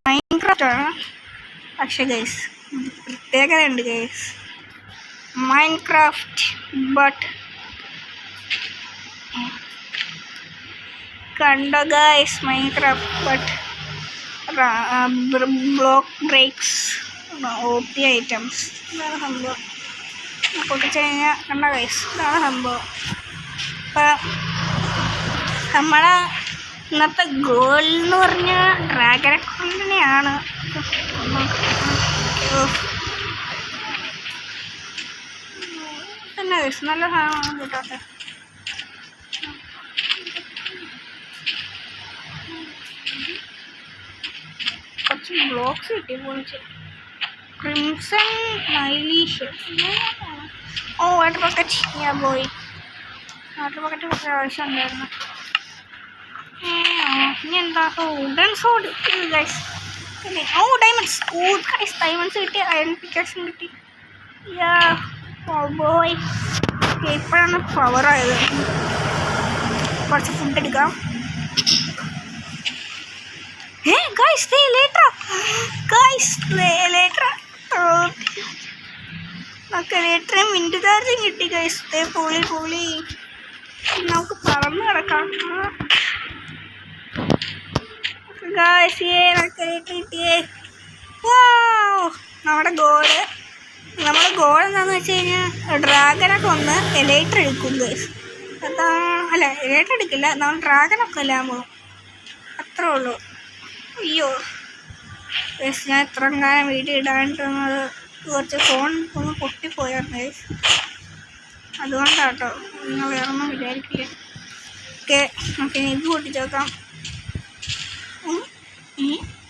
Minecraft ആണ്. പക്ഷെ guys പ്രത്യേകതയുണ്ട് ഗൈസ്. മൈൻക്രാഫ്റ്റ് ബട്ട് കണ്ടോ guys, Minecraft but block breaks OP items. ഇതാണ് സംഭവം. പൊട്ടിച്ചു കഴിഞ്ഞാൽ കണ്ട ഗൈസ്, ഇതാണ് സംഭവം. ഇപ്പം നമ്മളെ ഇന്നത്തെ ഗോൾ എന്ന് പറഞ്ഞാൽ ഡ്രാഗൺ അക്കൗണ്ടിനെയാണ്. തന്നെ ഗൈസ് നല്ല സാധനമാണ് കേട്ടോട്ടെ. കുറച്ച് ബ്ലോക്സ് കിട്ടി പൊളിച്ച്. ക്രിംസൺ മൈലീഷ്യൻ. വാട്ടർ ബക്കറ്റ് ഞാൻ പോയി. വാട്ടർ ബക്കറ്റ് കുറച്ച് ആവശ്യം ഉണ്ടായിരുന്നു. ഇനി എന്താ wooden sword guys. Diamonds. Guys diamonds കിട്ടി, അയൺ പിക്കാക്സും കിട്ടി. ബോയ് ഇപ്പോഴാണ് പവറായത്. കുറച്ച് ഫുഡ് എടുക്കാം. മിൻറ്റ് ചാർജും കിട്ടി ഗൈസ്. പൊളി പൊളി. നമുക്ക് പറന്ന് കിടക്കാം. നമ്മുടെ ഗോൾ എന്താണെന്ന് വെച്ച് കഴിഞ്ഞാൽ ഡ്രാഗനൊക്കെ ഒന്ന് എലൈറ്റർ എടുക്കും ഗൈസ്. അല്ല എലൈറ്റർ എടുക്കില്ല, നമ്മൾ ഡ്രാഗനൊക്കെ എല്ലാം പോകും. അത്രേ ഉള്ളൂ. അയ്യോ ഗൈസ്, ഞാൻ ഇത്ര കാലം വീഡിയോ ഇടാണ്ടിരുന്നത് കുറച്ച് ഫോൺ ഒന്ന് പൊട്ടിപ്പോയായിരുന്നു ഗൈസ്. അതുകൊണ്ടാട്ടോ, നിങ്ങൾ വേറൊന്നും വിചാരിക്കില്ല. ഓക്കെ, നമുക്ക് ഇത് പൊട്ടിച്ച് നോക്കാം.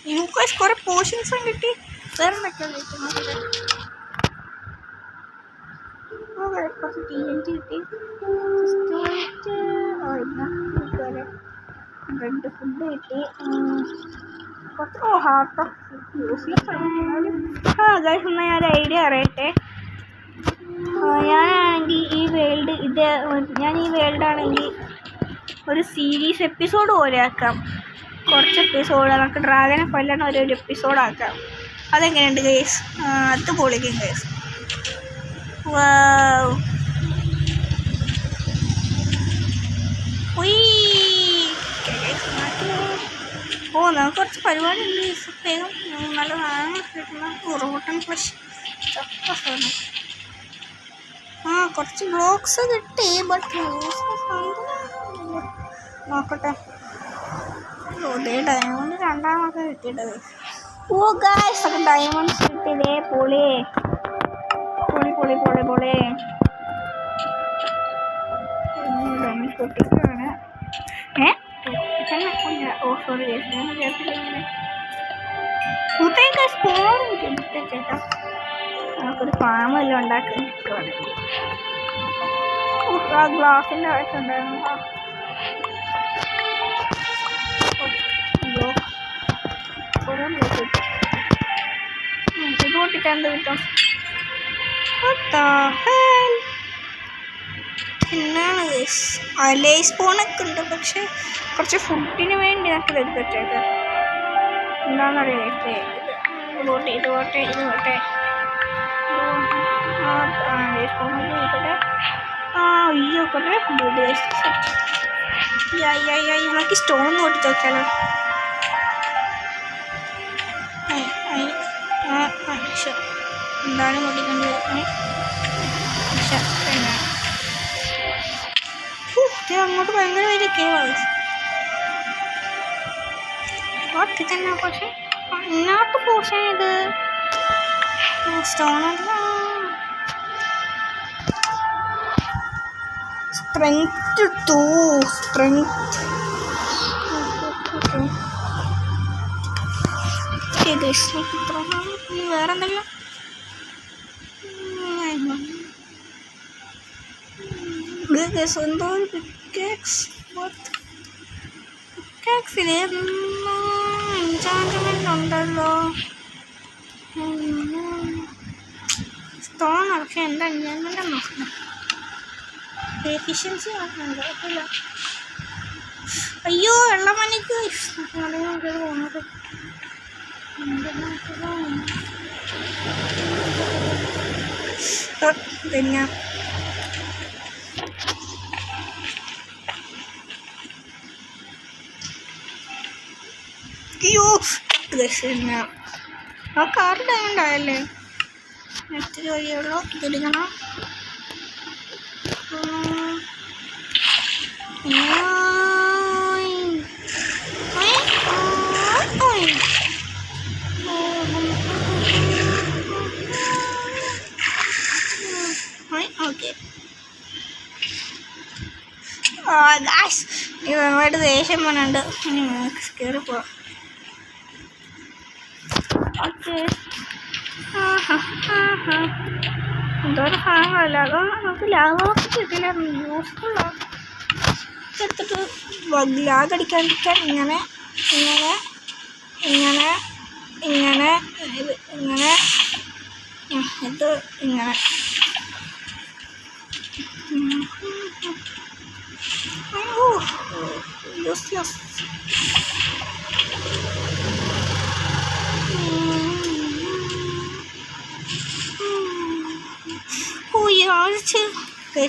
യൂക്കോസ് കുറെ പോർഷൻസും കിട്ടി. വേറെ എന്തൊക്കെയാണ് കുറച്ച് TNT കിട്ടി. ബ്രെഡ് ഫുഡ് കിട്ടി. കുറച്ച് ഹാർട്ട് യൂസ്ലെസ് ആണ്. ഗൈസ് എന്നാൽ ഞാൻ ഒരു ഐഡിയ അറിയട്ടെ. ഞാനാണെങ്കിൽ ഈ വേൾഡാണെങ്കിൽ ഒരു സീരീസ് എപ്പിസോഡ് പോലെ ആക്കാം. കുറച്ച് എപ്പിസോഡ് നമുക്ക് ഡ്രാഗനെ കൊല്ലണ ഒരു എപ്പിസോഡാക്കാം. അതെങ്ങനെയുണ്ട് ഗൈസ്? അത് പൊളിക്കും ഗൈസ്. നമുക്ക് കുറച്ച് പരിപാടി ഉണ്ട്. വേഗം നല്ല സാധനങ്ങൾ കിട്ടുന്ന റോട്ടൻ ഫ്ലഷ് കുറച്ച് ബ്ലോക്സ് കിട്ടി. ബട്ട് നോക്കട്ടെ. ഡയമണ്ട് രണ്ടാമൊക്കെ കിട്ടിയിട്ടത്. ഗായ്സ് ഒക്കെ ഡയമണ്ട്സ് കിട്ടിയതേ. പൊളി പൊളി പൊളി പൊളി പൊളി. ഡയമണ്ട് പൊട്ടിക്കാണ്. സോറി ചേട്ടാ. നമുക്കൊരു ഫാമെല്ലാം ഉണ്ടാക്കി കിട്ടുവാണെങ്കിൽ ആ ഗ്ലാസിൻ്റെ ആവശ്യം ഉണ്ടായിരുന്നു. ഇത് പൊട്ടിക്കാൻ എന്ത് കിട്ടും? പിന്നാണ് അലേ സ്പൂണൊക്കെ ഉണ്ട്. പക്ഷെ കുറച്ച് ഫുഡിന് വേണ്ടി നമുക്ക് ഇത് വെച്ചേക്കാം. എന്താണെന്നറിയാം ഇത് പോട്ടെ. അയ്യോ കുറേ ഫുഡ്. നമുക്ക് സ്റ്റോൺ പൊട്ടിച്ച് നോക്കിയാലോ? എന്താണ് പൊട്ടിക്കേണ്ടത്? അങ്ങോട്ട് ഭയങ്കര വലിയ കേവാണ്. തന്നെ പക്ഷെ ഇങ്ങോട്ട് പോഷൻ ഇത് സ്റ്റോൺ സ്ട്രെങ്ത് 2 സ്ട്രെങ്ത്. വേറെന്തെങ്കിലും എന്തോ ഒരു പിക്കാക്സിൽ എൻചാൻമെൻ്റ് ഉണ്ടല്ലോ. സ്റ്റോൺ പക്ഷെ എന്താ എൻചാൻമെൻ്റ് നോക്കണം. എഫിഷ്യൻസി നോക്കണം. കുഴപ്പമില്ല. അയ്യോ വെള്ളമണിക്ക് പോകുന്നത് പിന്നെ അയ്യോ ആ കാറ് ഡയണ്ടായല്ലേ നെക്സ്റ്റ് വഴിയുള്ളൂ ഇതെടുക്കണം ഓക്കെ ഇവന്മായിട്ട് ദേഷ്യം വന്നുണ്ട് കയറി പോവാം ഓക്കെ എന്തോരം സാധനങ്ങളല്ല അതോ നമുക്ക് ലാഭമൊക്കെ കിട്ടില്ലായിരുന്നു യൂസ്ഫുള്ളാണ് എടുത്തിട്ട് ലാഗ് അടിക്കാതിരിക്കാൻ ഇങ്ങനെ ഇങ്ങനെ ഇങ്ങനെ ഇങ്ങനെ ഇത് ഇങ്ങനെ ഇത് ഇങ്ങനെ യെസ് യെസ്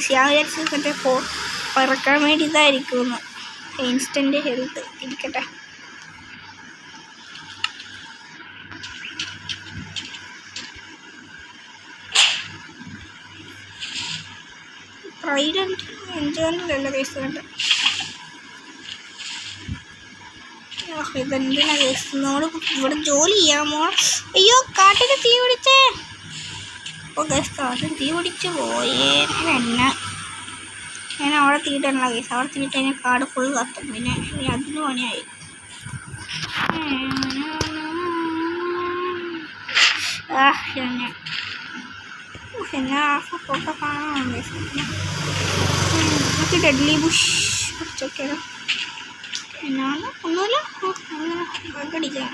വിചാരിച്ച് മറ്റേ പറക്കാൻ വേണ്ടി ഇതായിരിക്കുമെന്ന് ഇൻസ്റ്റൻ്റ് ഹെൽത്ത് ഇരിക്കട്ടെ പ്രൈഡൻറ്റ് എൻജോയ്മെൻ്റല്ല കേസ് വേണ്ട ഇതെന്തിനാ കേസ് നമ്മൾ ഇവിടെ ജോലി ചെയ്യാമോ അയ്യോ കാട്ടിന് തീ പിടിച്ചേ ഓ കേസ് കാട്ടിന് തീ പിടിച്ച് പോയേ എന്നെ ഞാൻ അവിടെ തീയിട്ടാണല്ലോ കേസ് അവിടെ തീയിട്ട് കഴിഞ്ഞാൽ കാട് ഫുൾ കത്തും പിന്നെ അതിന് പണിയായി എന്നാ ഫോട്ടോ കാണാൻ നമുക്ക് ഡെഡ്ലി ബുഷ് കുറച്ചൊക്കെയാണ് എന്നാണ് ഒന്നുമില്ല അടിക്കാം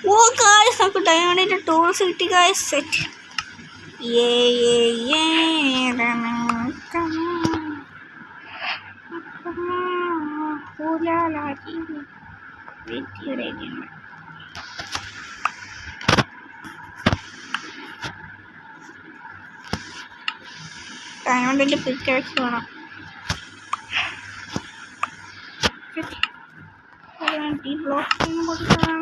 ഓ ഗായ്സ് നമുക്ക് ഡയമണ്ടിൻ്റെ ടൂൾസ് കിട്ടി ഗായ്സ് സെറ്റ് ഡയമണ്ടിൻ്റെ പിക്ചേഴ്സ് വേണം ഈ ബ്ലോക്ക് കൊടുക്കണം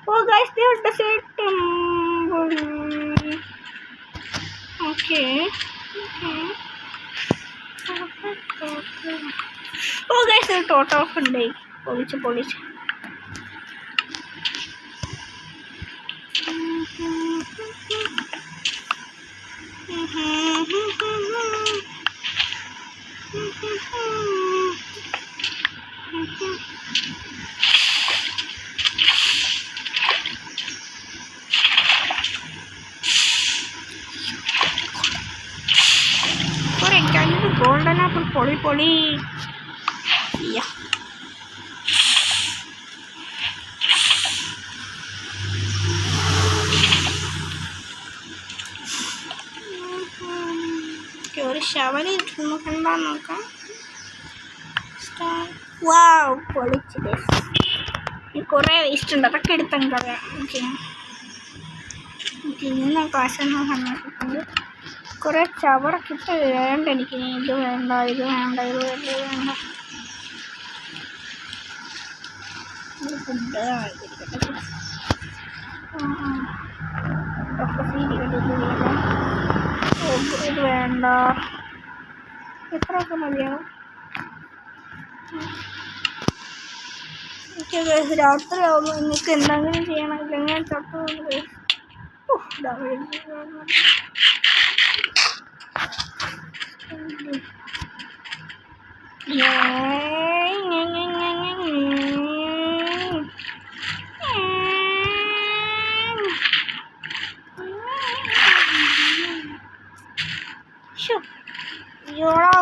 Oh guys, there's the set temple. Okay. Oh guys, there's a total of a day. Police. Golden apple, poly. Yeah. Okay, ഒരു ഷവല് കണ്ടാ നോക്കാം. വാവ് പൊളിച്ചത്. ഈ കുറേ വേസ്റ്റ് ഉണ്ട് അതൊക്കെ എടുത്തങ്ങ് കളയാം. ഓക്കെ ഇന്ന് കാശൊന്നും സമ്മതിച്ചിട്ടുണ്ട്. കുറേ ചവറൊക്കെ ഇട്ട് വേണ്ട എനിക്ക് ഇത് വേണ്ട ഫുഡ് ഇത് വേണ്ട എത്രയൊക്കെ മതിയാവും എനിക്ക് രാത്രി ആവുമ്പോൾ എനിക്ക് എന്തെങ്കിലും ചെയ്യണം ഇല്ലെങ്കിൽ ചത്തു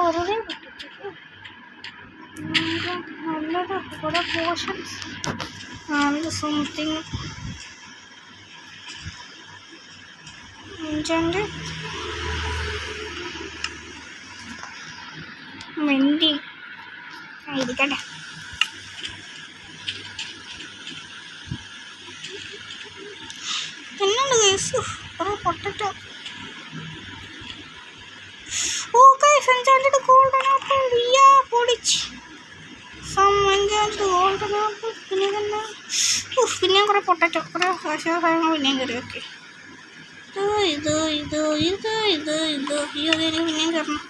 വെറുതെ നല്ലത് കുറെ പോർഷൻസ് ആൻഡ് സംതിങ് ഇൻജന്റ് മെൻറ്റി ഇരിക്കട്ടെ. എന്നാണ് കേസ് പൊട്ടറ്റോ? ഓ ഗൈസ്, എൻചാന്റഡ് ഗോൾഡൻ ആപ്പിൾ. യാ പൊളിച്ച്. Golden apple. പിന്നെ തന്നെ പിന്നെയും കുറേ പൊട്ടറ്റോ, കുറേ സാധനങ്ങൾ പിന്നെയും കയറി. ഓക്കെ, ഇത് ഇത് ഇത് ഇത് ഇത് അയ്യോ അതെനിക്ക് പിന്നെയും കയറണം.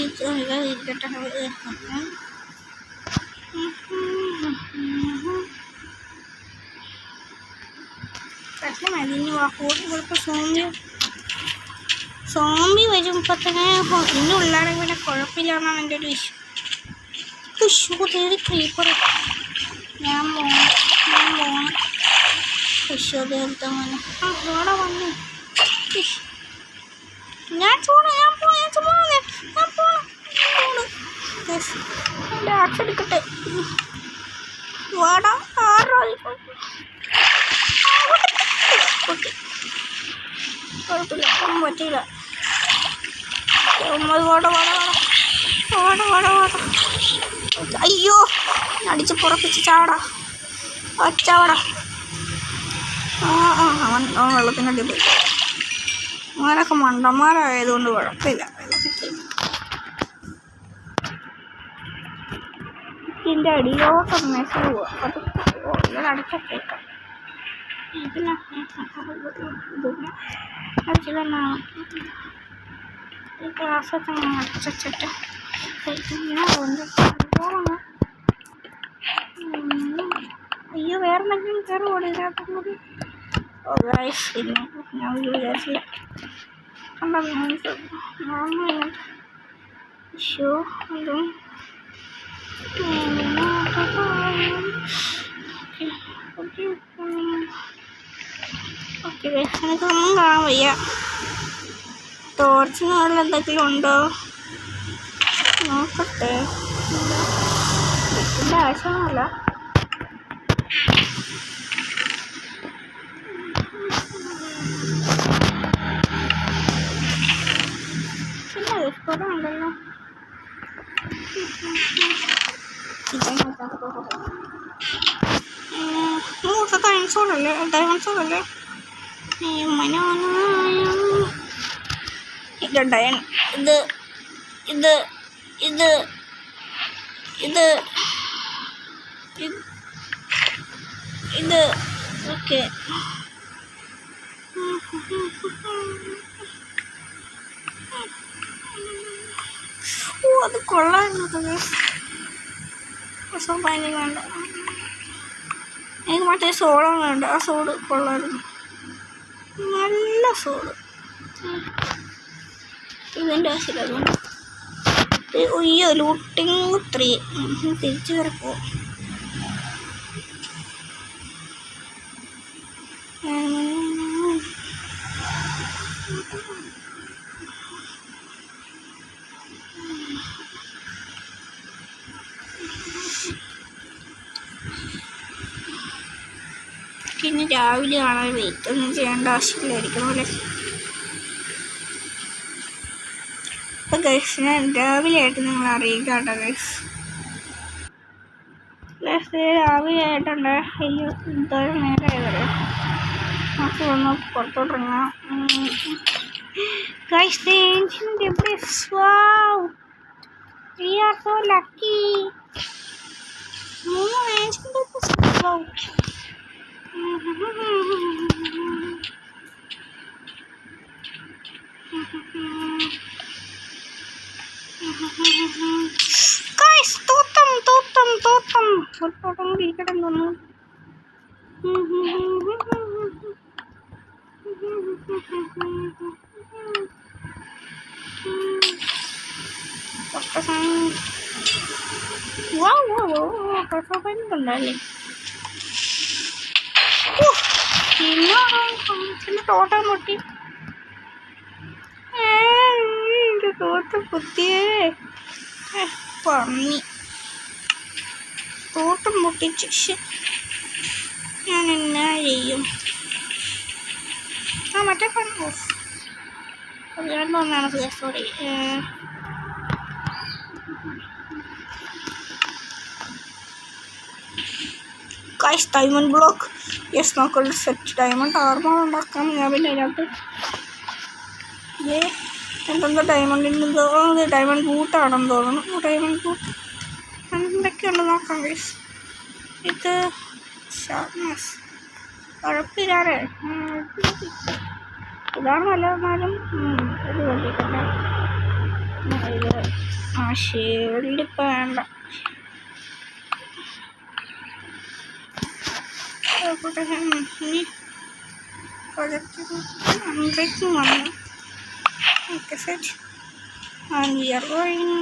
ഇത് ഇരിക്കട്ടെ. പക്ഷേ മതിന് വാക്കുകൾ സോംബി വരുമ്പോൾ തന്നെ ഇന്ന് ഉള്ളാണെങ്കിൽ പിന്നെ കുഴപ്പമില്ലാന്നാണ് എൻ്റെ ഒരു വിഷു. തേടി ക്രീപ്പർ. ഞാൻ പോണം വിഷു തേർത്ത മോനെ. ഇവിടെ വന്നു. ഞാൻ ഡാക്സ് എടുക്കട്ടെ. വാടാ കുഴപ്പമില്ല, ഒന്നും പറ്റില്ല. അയ്യോ, അടിച്ച് പുറപ്പിച്ച് ചാടാ ഒച്ചവാടാ. അവൻ വെള്ളത്തിനടി പോയി. അവനൊക്കെ മണ്ടന്മാരായതുകൊണ്ട് കുഴപ്പമില്ല. ഇതിൻ്റെ അടിയോട്ടൊന്ന് മെസ്സേജ് പോവാം. അത് അടിച്ചേക്കാം. ഇതില്ല അടിച്ചതാണ് ക്ലാസ്സൊക്കെ അടച്ചിട്ട് അയ്യോ വേറെ എന്തെങ്കിലും കയറി ഓടിക്കാട്ടുന്നത്. ഓ ഗൈസ്, പിന്നെ ഞാൻ വിചാരിച്ചു ഷോ അതും ഓക്കെ. എനിക്കൊന്നും കാണാൻ വയ്യ. ടോർച്ചിന് നല്ല എന്തെങ്കിലും ഉണ്ടോ നോക്കട്ടെ. ഇതിൻ്റെ ആവശ്യമൊന്നുമല്ല. പിന്നെ എക്സ്പോർട്ട് ഉണ്ടല്ലോ. ഡയമണ്ട്സോടല്ലേ ഇത് ഡയൻ. ഇത് ഇത് ഇത് ഇത് ഇത് ഓക്കെ. ഓ അത് കൊള്ളായിരുന്നു. ഭയങ്കര വേണ്ട. എനിക്ക് മറ്റേ സോളാണ് വേണ്ട. ആ സോഡ് കൊള്ളായിരുന്നു, നല്ല സോഡ്. ഇതിൻ്റെ ആവശ്യമില്ല. അതുകൊണ്ട് അയ്യോ ലൂട്ടിങ് 3 തിരിച്ചു വരെ പോവും. പിന്നെ രാവിലെ കാണാൻ വെയിറ്റ് ഒന്നും ചെയ്യേണ്ട ആവശ്യമില്ലായിരിക്കും പോലെ. അപ്പം ഗൈസ്, ഞാൻ രാവിലെ ആയിട്ട് നിങ്ങൾ അറിയിക്കാം കേട്ടോ ഗൈസ്. രാവിലെ ആയിട്ടുണ്ട്. അയ്യോ എന്തോരം നേരമായത്. നമുക്ക് ഒന്ന് പുറത്തോട്ടിറങ്ങാം guys. We are so lucky. 3 guys, തോട്ടം ഇരിക്കട്ടെ തോന്നുന്നു. ഉണ്ടല്ലേ പിന്നെ തോട്ടം പൊട്ടി. എൻ്റെ തോട്ടം പൊട്ടിയേ പന്നി. തോട്ടം പൊട്ടിച്ച് ഞാൻ എന്നാ ചെയ്യും? മറ്റേ അറിയാണ്ട് വന്നതാണ് sorry. Guys diamond block. Yes നമുക്കൊരു സെറ്റ് ഡയമണ്ട് ആർമർ ഉണ്ടാക്കാം. ഞാൻ പിന്നെ അതിനകത്ത് എന്തെന്തോ ഡയമണ്ടിൻ്റെ ഡയമണ്ട് ബൂട്ടാണെന്ന് തോന്നുന്നു. ഡയമണ്ട് ബൂട്ട് എന്തൊക്കെയുണ്ട് നോക്കാം ഗൈസ്. ഇത് ഷാർപ്നെസ് കുഴപ്പമില്ലാതെ ഇതാണ് നല്ലതെന്നാലും ഇത് കണ്ടിട്ടുണ്ട്. ഷീൽഡ് ഇപ്പം വേണ്ട. ഇനി പ്രൊജക്റ്റ് 100 വന്നു. Okay set. And we are going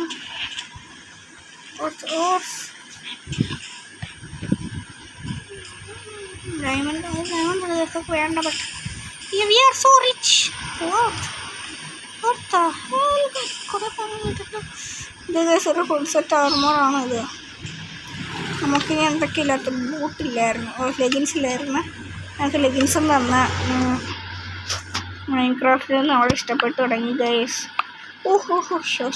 diamond ഇതൊക്കെ വേണ്ട. But we are so rich. ഒരു ഫുൾ സെറ്റ് ആർമറാണ് ഇത്. നമുക്കിനി എന്തൊക്കെ ഇല്ലാത്ത ബൂട്ടില്ലായിരുന്നു, ലെഗിൻസ് ഇല്ലായിരുന്നു. ഞങ്ങൾക്ക് ലെഗിൻസും തന്ന മൈൻക്രാഫ്റ്റിൽ നിന്ന് അവൾ ഇഷ്ടപ്പെട്ടു തുടങ്ങി ഗൈസ്. ഓഹോ ഷോ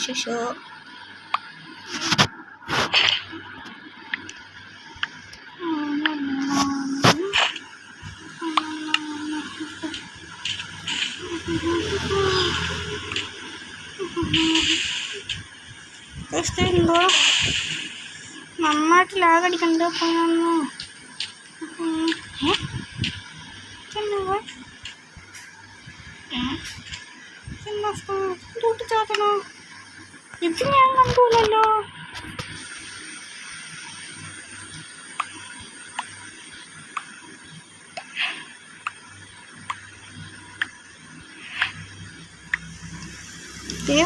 എന്തോ നന്നായിട്ട് ലാഗടിക്കണ്ട്. ചാത്തണോ? ഇത് ഞാൻ കണ്ടൂലല്ലോ.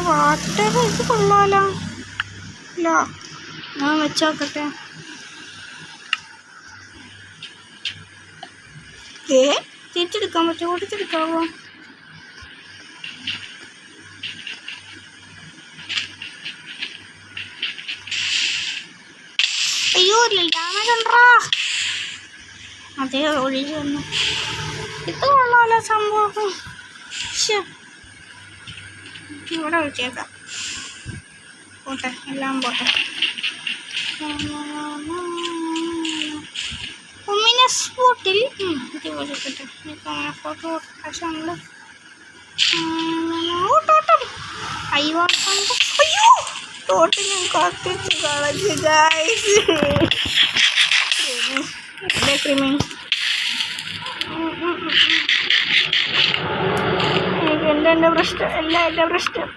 വാട്ടർ ഇത് കൊള്ളാലോ. ഇല്ല ഞാൻ വെച്ചോക്കട്ടെ. തിരിച്ചെടുക്കാൻ പറ്റുമോ? ഓടിച്ചെടുക്കാവോ? അയ്യോ ഡാമേജ് ഉണ്ടോ? അതേ ഒഴിഞ്ഞു വന്നു. ഇത് കൊള്ളാലോ സംഭവം. ഇവിടെ വെച്ചേക്കാം. പോട്ടെ, എല്ലാം പോട്ടെ. സ്പോട്ടിൽ ഫോട്ടോ ആവശ്യമുണ്ട്. അയ്യോ തോട്ട് ഞാൻ കത്തിച്ച് കളഞ്ഞു ഗൈസ്. ക്രിമി എൻ്റെ പ്രശ്നം എല്ലാം എൻ്റെ പ്രശ്നം.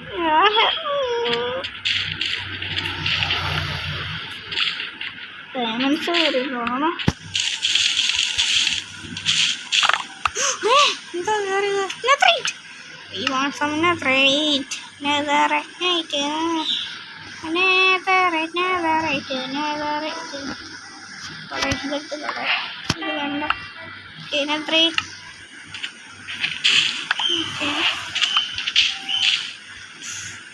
ഡയമണ്ട്സ് കയറി പോകണം. എന്താ കയറിയത്? We want some netherite. Netherite. ഇത് വേണ്ട. netherite.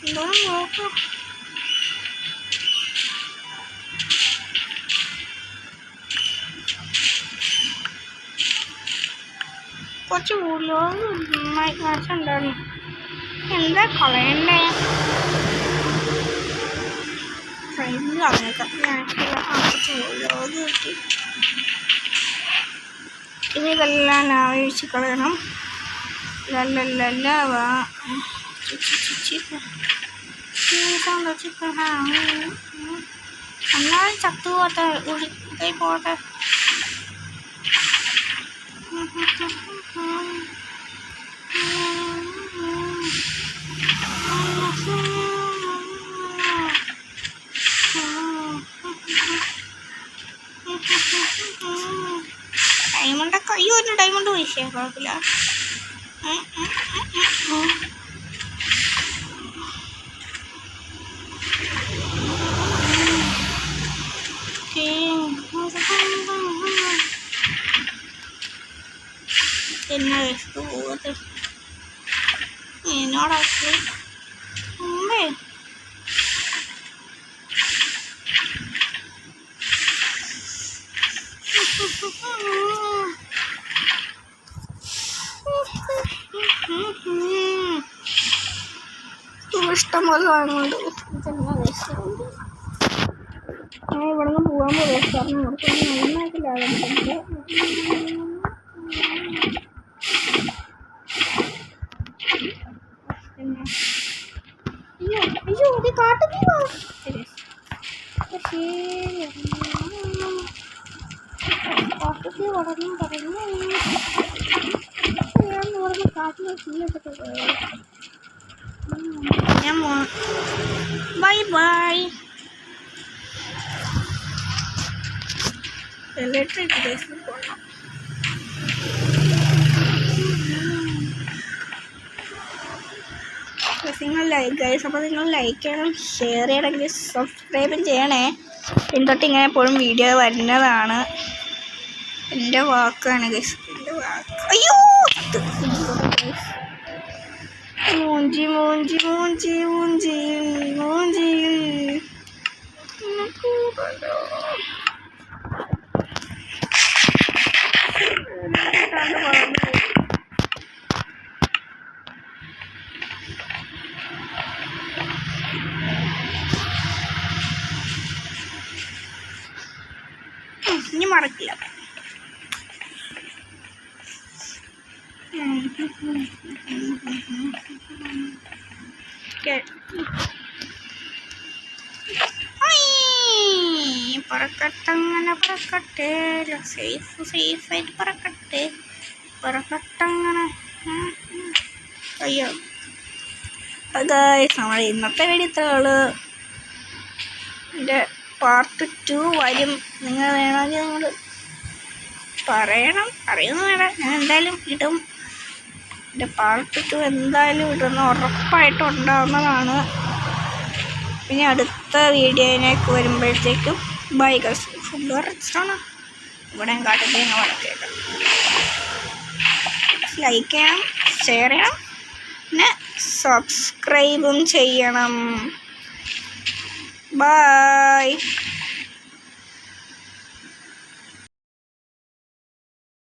എന്താ നോക്കാം. കുറച്ച് ഉണ്ടായിരുന്നു. എന്താ കളയണ്ടേ? ഫ്രണ്ട് കളഞ്ഞേക്കാം. ഇനി ഇതെല്ലാം ആവശ്യം കളയണം. എന്നാലും ചത്തു പോട്ടെ, ഉഴുതായി പോട്ടെ. ഡയമണ്ടൊക്കെ അയ്യോ ഒരു ഡയമണ്ട് പൈസ കുഴപ്പമില്ല. എന്നാ പോകട്ടെ എന്നോടാക്കി മുമ്പേ ഇഷ്ടംപോലെ സാധനങ്ങളുണ്ട്. ഞാൻ ഇവിടെ നിന്ന് പോകാൻ പോകും. കാരണം അവർക്കൊന്നും നന്നായിട്ടില്ല. അയ്യോ ഇത് കാട്ടുതീ കാട്ടുതീ വളർന്നു പറഞ്ഞു. ഞാൻ പറഞ്ഞ കാട്ടിലെ തീയിട്ടിട്ട് ഞാൻ ബൈ ബൈ. ഇലക്ട്രിക് ബേസിൽ പോകണം. നിങ്ങൾ ലൈക്ക് ഗൈസ്, അപ്പോൾ നിങ്ങൾ ലൈക്ക് ചെയ്യണം, ഷെയർ ചെയ്യണമെങ്കിൽ സബ്സ്ക്രൈബും ചെയ്യണേ. പിന്തൊട്ട് ഇങ്ങനെ എപ്പോഴും വീഡിയോ വരുന്നതാണ്. എൻ്റെ വാക്കാണ് ഗൈസ്, എൻ്റെ വാക്ക്. അയ്യോ മൂഞ്ചി മൂഞ്ചി മൂഞ്ചി മൂഞ്ചി മൂഞ്ചി ഇനി മറക്കില്ല. പറക്കട്ടങ്ങനെ പറക്കട്ടെ, സേഫായിട്ട് പറക്കട്ടെ, പറക്കട്ടങ്ങനെ. അയ്യോ ഗൈസ്, നമ്മൾ ഇന്നത്തെ വീഡിയോ ഇത്രയുള്ളൂ. എൻ്റെ പാർട്ട് 2 വരും. നിങ്ങൾ വേണമെങ്കിൽ നിങ്ങൾ പറയണം, അറിയുന്നു വേണം. ഞാൻ എന്തായാലും ഇടും. എൻ്റെ പാർട്ട് 2 എന്തായാലും ഇടുന്ന ഉറപ്പായിട്ടും ഉണ്ടാവുന്നതാണ്. പിന്നെ അടുത്ത വീഡിയോയിലേക്ക് വരുമ്പോഴത്തേക്കും ബൈ ഗൈസ്. ഫുഡ് റെസ്റ്റോറാണ് ഇവിടെ കാട്ടത്തെ വളർത്തിയേക്കാം. ലൈക്ക് ചെയ്യണം, ഷെയർ ചെയ്യണം, പിന്നെ സബ്സ്ക്രൈബും ചെയ്യണം. ബൈ.